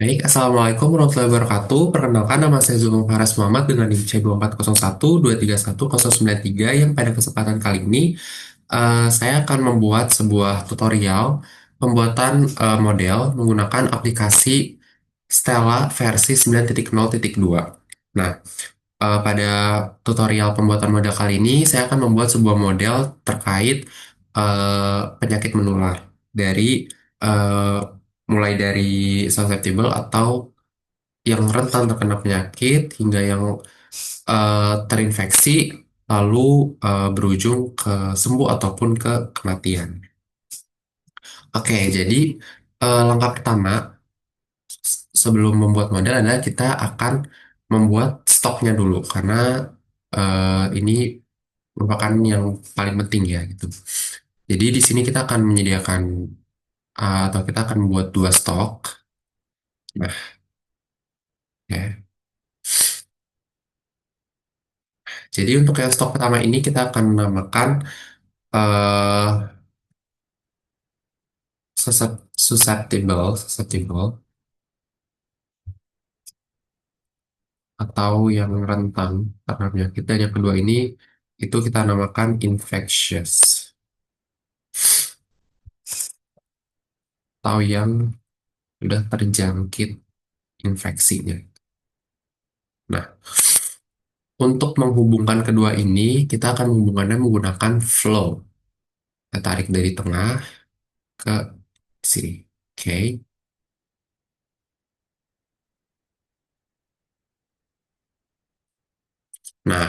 Baik, Assalamualaikum warahmatullahi wabarakatuh. Perkenalkan nama saya Zulum Faras Muhammad dengan NIM C24012312993 yang pada kesempatan kali ini saya akan membuat sebuah tutorial pembuatan model menggunakan aplikasi Stella versi 9.0.2. Nah, pada tutorial pembuatan model kali ini saya akan membuat sebuah model terkait penyakit menular dari eh, mulai dari susceptible atau yang rentan terkena penyakit hingga yang terinfeksi lalu berujung ke sembuh ataupun ke kematian. Oke, jadi langkah pertama sebelum membuat model adalah kita akan membuat stoknya dulu karena ini merupakan yang paling penting ya gitu. Jadi di sini kita akan menyediakan atau kita akan membuat dua stok. Nah, ya. Jadi untuk yang stok pertama ini kita akan menamakan eh susceptible atau yang rentan karena penyakit. Dan yang kedua ini itu kita namakan infectious atau yang sudah terjangkit infeksinya. Nah, untuk menghubungkan kedua ini kita akan menghubungkannya menggunakan flow. Kita tarik dari tengah ke sini. Oke. Nah,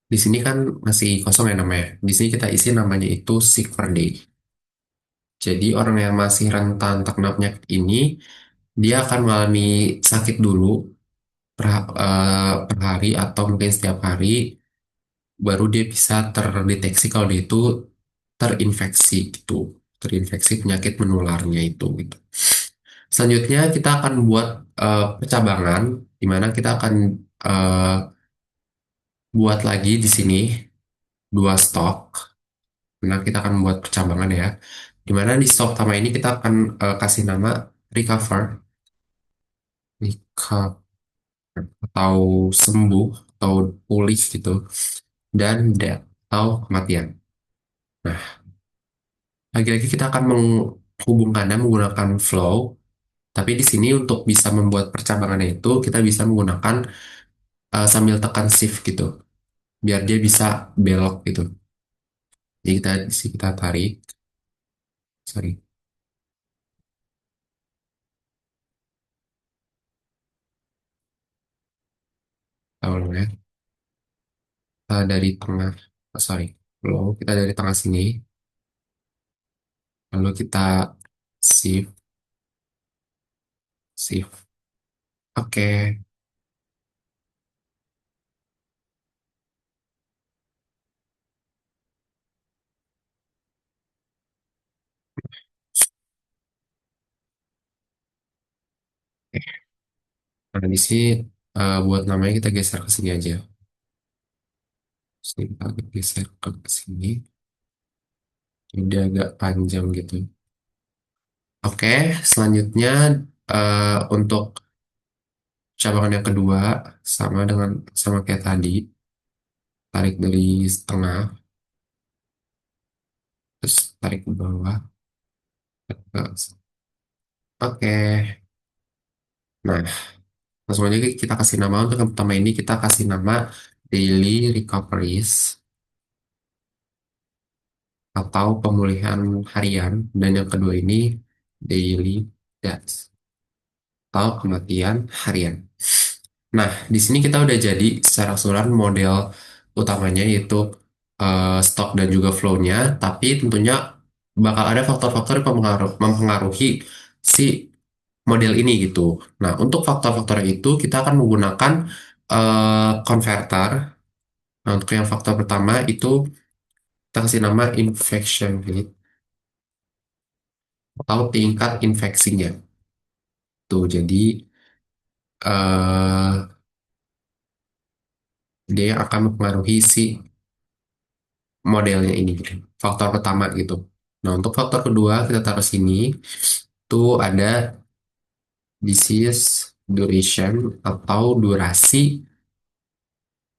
di sini kan masih kosong ya namanya. Di sini kita isi namanya itu sick per day. Jadi orang yang masih rentan terkena penyakit ini, dia akan mengalami sakit dulu per hari atau mungkin setiap hari, baru dia bisa terdeteksi kalau dia itu terinfeksi gitu, terinfeksi penyakit menularnya itu gitu. Selanjutnya kita akan buat percabangan, di mana kita akan eh, buat lagi di sini dua stok. Nah, kita akan membuat percabangan ya. Di mana di stok pertama ini kita akan kasih nama recover, recover atau sembuh atau pulih gitu, dan death atau kematian. Nah, lagi-lagi kita akan menghubungkannya menggunakan flow, tapi di sini untuk bisa membuat percabangannya itu kita bisa menggunakan sambil tekan shift gitu, biar dia bisa belok gitu. Jadi kita di sini kita tarik, sorry, ulang ya. Kita dari tengah, sorry, flow, kita dari tengah sini, lalu kita shift, shift. Oke, nah di sini buat namanya kita geser ke sini aja. Sini kita geser ke sini, udah agak panjang gitu. Oke, selanjutnya untuk cabangan yang kedua sama kayak tadi, tarik dari tengah, terus tarik ke bawah. Oke, nah langsung aja kita kasih nama untuk yang pertama ini kita kasih nama daily recoveries atau pemulihan harian, dan yang kedua ini daily deaths atau kematian harian. Nah, di sini kita udah jadi secara keseluruhan model utamanya yaitu stok dan juga flow-nya, tapi tentunya bakal ada faktor-faktor yang mempengaruhi si model ini gitu. Nah, untuk faktor-faktor itu kita akan menggunakan converter. Nah, untuk yang faktor pertama itu kita kasih nama infection rate atau tingkat infeksinya. Tuh, jadi eh dia yang akan mempengaruhi si modelnya ini gitu. Faktor pertama gitu. Nah, untuk faktor kedua kita taruh sini tuh ada disease duration atau durasi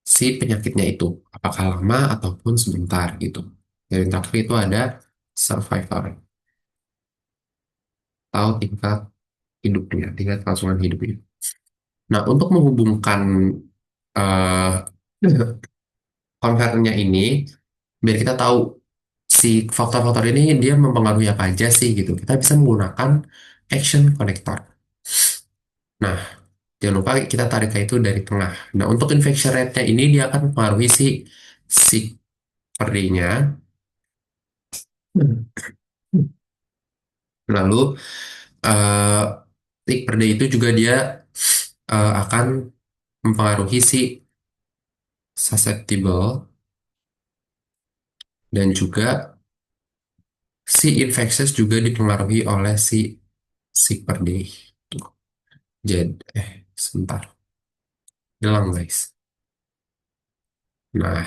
si penyakitnya itu, apakah lama ataupun sebentar gitu. Dan yang terakhir itu ada survivor atau tingkat hidupnya, tingkat kelangsungan hidupnya. Nah, untuk menghubungkan eh konverternya ini, biar kita tahu si faktor-faktor ini dia mempengaruhi apa aja sih gitu. Kita bisa menggunakan action connector. Nah, jangan lupa kita tarik itu dari tengah. Nah, untuk infection rate-nya ini dia akan mempengaruhi si perdinya. Lalu eh tick per day itu juga dia akan mempengaruhi si susceptible dan juga si infectious juga dipengaruhi oleh si sick per day. Tuh. Jadi, sebentar, hilang guys. Nah,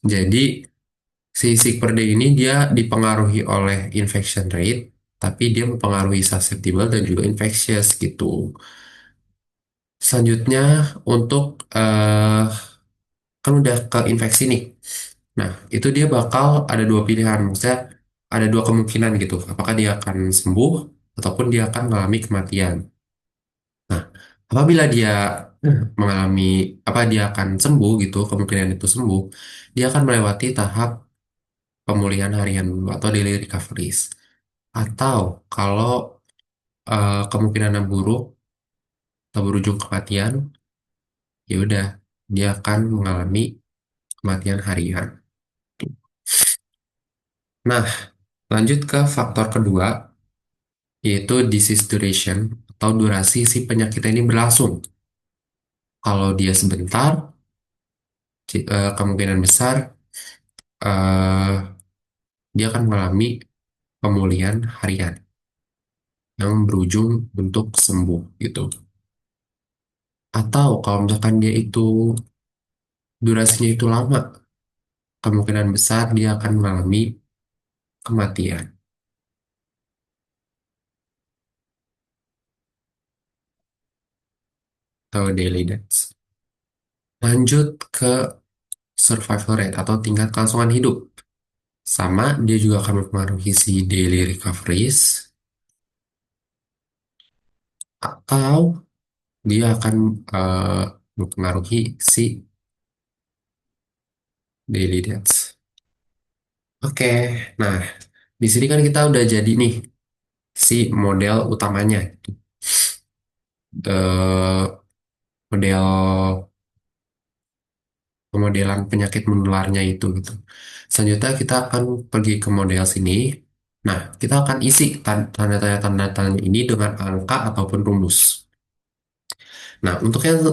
jadi si sick per day ini dia dipengaruhi oleh infection rate, tapi dia mempengaruhi susceptible dan juga infectious gitu. Selanjutnya untuk kan udah ke infeksi nih. Nah, itu dia bakal ada dua pilihan, maksudnya ada dua kemungkinan gitu. Apakah dia akan sembuh ataupun dia akan mengalami kematian. Nah, apabila dia mengalami apa dia akan sembuh gitu, kemungkinan itu sembuh, dia akan melewati tahap pemulihan harian dulu atau daily recoveries. Atau kalau kemungkinan yang buruk atau berujung kematian, ya udah dia akan mengalami kematian harian. Nah, lanjut ke faktor kedua, yaitu disease duration atau durasi si penyakit ini berlangsung. Kalau dia sebentar, kemungkinan besar eh, dia akan mengalami pemulihan harian yang berujung untuk sembuh gitu. Atau kalau misalkan dia itu durasinya itu lama, kemungkinan besar dia akan mengalami kematian atau daily deaths. Lanjut ke survival rate atau tingkat kelangsungan hidup. Sama, dia juga akan mempengaruhi si daily recoveries atau dia akan eh, mempengaruhi si daily deaths. Oke, nah di sini kan kita udah jadi nih si model utamanya, eh, model pemodelan penyakit menularnya itu gitu. Selanjutnya kita akan pergi ke model sini. Nah, kita akan isi tanda-tanda ini dengan angka ataupun rumus. Nah, untuk yang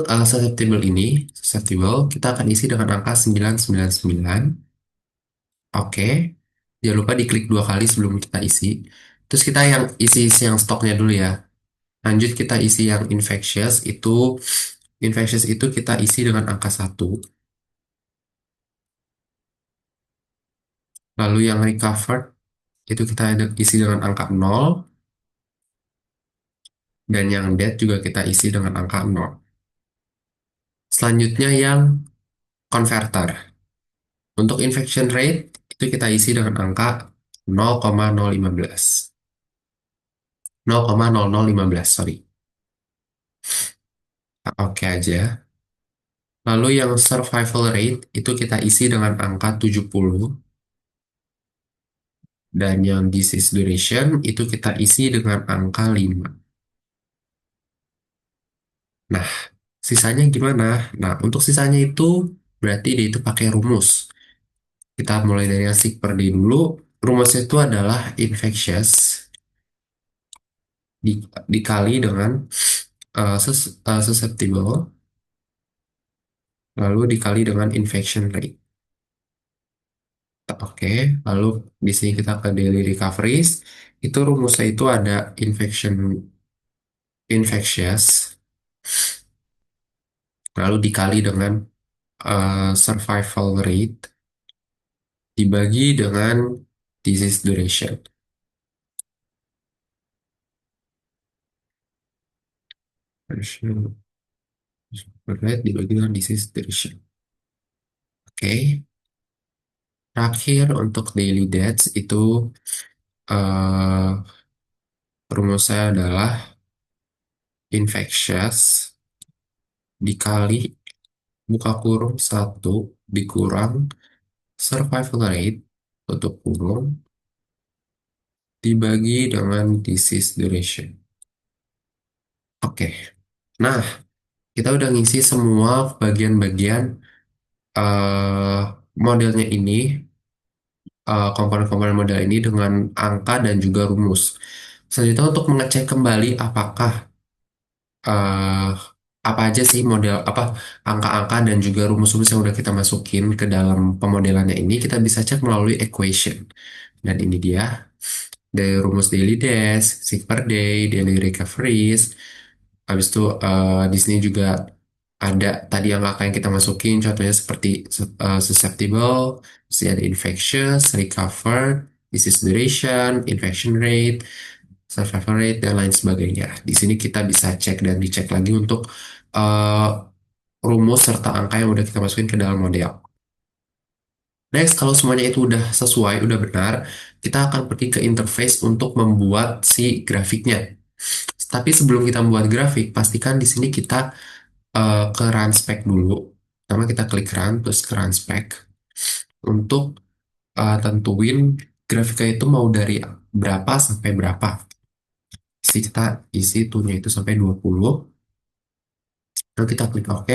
susceptible, kita akan isi dengan angka 999. Oke, jangan lupa diklik dua kali sebelum kita isi. Terus kita yang isi yang stoknya dulu ya. Lanjut kita isi yang infectious itu kita isi dengan angka satu. Lalu yang recovered itu kita isi dengan angka 0. Dan yang dead juga kita isi dengan angka 0. Selanjutnya yang converter. Untuk infection rate itu kita isi dengan angka 0,015. 0,0015, sorry. Oke aja. Lalu yang survival rate itu kita isi dengan angka 70. Dan yang disease duration itu kita isi dengan angka 5. Nah, sisanya gimana? Nah, untuk sisanya itu berarti dia itu pakai rumus. Kita mulai dari yang sick per day dulu. Rumusnya itu adalah infectious dikali dengan susceptible, lalu dikali dengan infection rate. Oke, lalu di sini kita ke daily recoveries. Itu rumusnya itu ada infectious, lalu dikali dengan survival rate dibagi dengan disease duration. duration rate dibagi dengan disease duration. Oke, terakhir untuk daily deaths itu eh rumusnya adalah infectious dikali buka kurung satu dikurang survival rate tutup kurung dibagi dengan disease duration. Oke, nah kita udah ngisi semua bagian-bagian eh modelnya ini, komponen-komponen model ini dengan angka dan juga rumus. Selanjutnya untuk mengecek kembali apakah eh apa aja sih model apa angka-angka dan juga rumus-rumus yang udah kita masukin ke dalam pemodelannya ini kita bisa cek melalui equation. Dan ini dia dari rumus daily deaths, sick per day, daily recoveries. Habis itu di sini juga ada tadi angka yang kita masukin, contohnya seperti susceptible, terus ada infectious, recover, disease duration, infection rate, survival rate, dan lain sebagainya. Di sini kita bisa cek dan dicek lagi untuk eh, rumus serta angka yang udah kita masukin ke dalam model. Next, kalau semuanya itu udah sesuai, udah benar, kita akan pergi ke interface untuk membuat si grafiknya. Tapi sebelum kita membuat grafik, pastikan di sini kita ke run spec dulu. Pertama kita klik run, terus ke run spec untuk tentuin grafiknya itu mau dari berapa sampai berapa. Kita isi toolnya itu sampai 20. Lalu kita klik OK,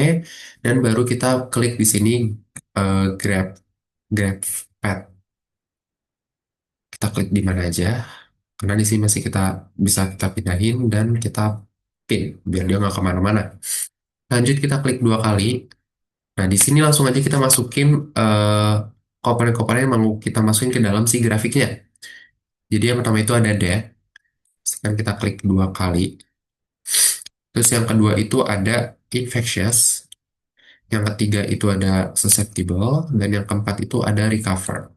dan baru kita klik di sini grab grab pad. Kita klik di mana aja, karena di sini masih kita bisa kita pindahin dan kita pin biar dia nggak kemana-mana. Lanjut kita klik dua kali. Nah di sini langsung aja kita masukin komponen-komponen yang mau kita masukin ke dalam si grafiknya. Jadi yang pertama itu ada date. Sekarang kita klik dua kali. Terus yang kedua itu ada infectious. Yang ketiga itu ada susceptible. Dan yang keempat itu ada recover.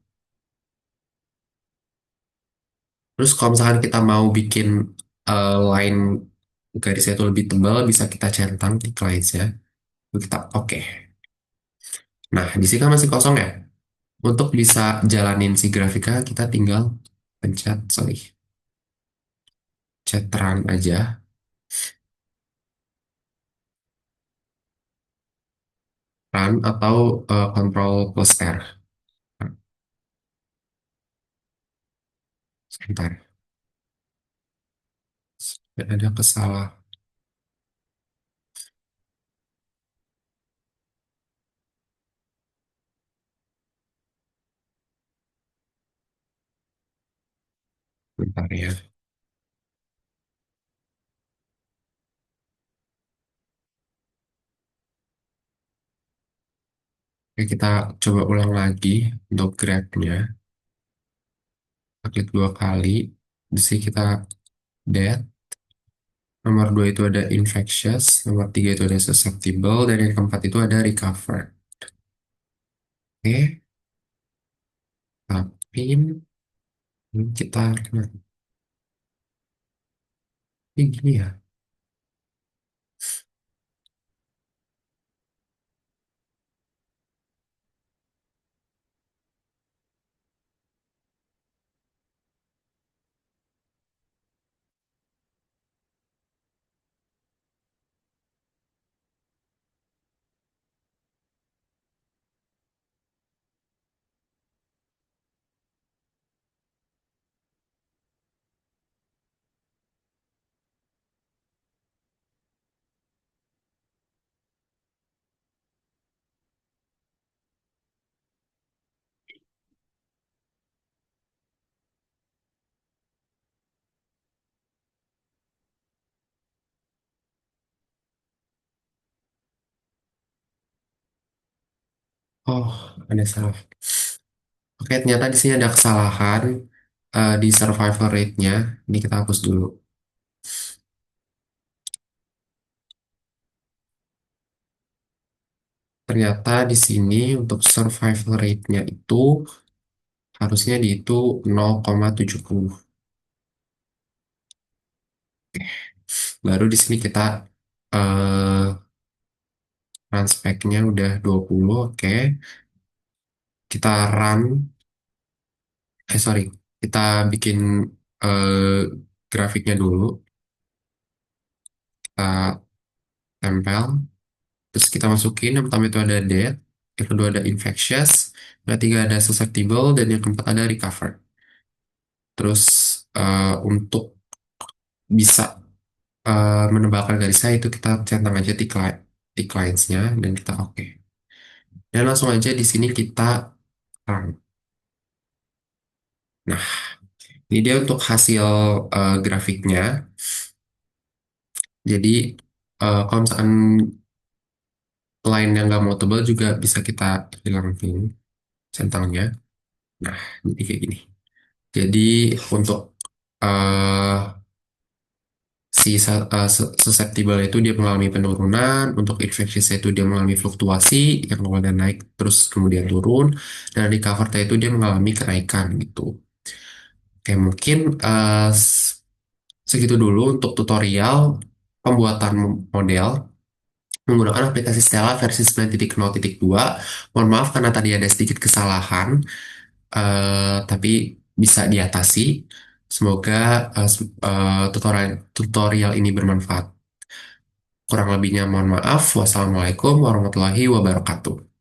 Terus kalau misalkan kita mau bikin line garisnya itu lebih tebal, bisa kita centang di lines-nya. Lalu kita oke. Nah, di sini kan masih kosong ya. Untuk bisa jalanin si grafika, kita tinggal pencet, sorry, chat run aja. Run atau Control plus R. Sebentar, ada kesalah. Bentar ya. Oke, kita coba ulang lagi untuk grabnya. Kita klik dua kali. Di sini kita dead. Nomor dua itu ada infectious. Nomor tiga itu ada susceptible. Dan yang keempat itu ada recover. Oke, tapi ini kita ini gini ya. Oh, ada salah. Oke, ternyata di sini ada kesalahan di survival rate-nya. Ini kita hapus dulu. Ternyata di sini untuk survival rate-nya itu harusnya di itu 0,70. Baru di sini kita eh run speknya udah 20, oke. Kita run, sorry, kita bikin eh, grafiknya dulu, kita tempel, terus kita masukin, yang pertama itu ada dead, yang kedua ada infectious, yang ketiga ada susceptible, dan yang keempat ada recover. Terus untuk bisa menebalkan garisnya itu kita centang aja declines-nya dan kita oke. Dan langsung aja di sini kita run. Nah, ini dia untuk hasil grafiknya. Jadi kalau misalkan line yang nggak mau tebal juga bisa kita hilangin centangnya. Nah, jadi kayak gini. Jadi untuk eh susceptible itu dia mengalami penurunan, untuk infectious itu dia mengalami fluktuasi yang awalnya naik terus kemudian turun, dan recover itu dia mengalami kenaikan gitu. Oke, mungkin segitu dulu untuk tutorial pembuatan model menggunakan aplikasi Stella versi 9.0.2. Mohon maaf karena tadi ada sedikit kesalahan, tapi bisa diatasi. Semoga tutorial tutorial ini bermanfaat. Kurang lebihnya mohon maaf. Wassalamualaikum warahmatullahi wabarakatuh.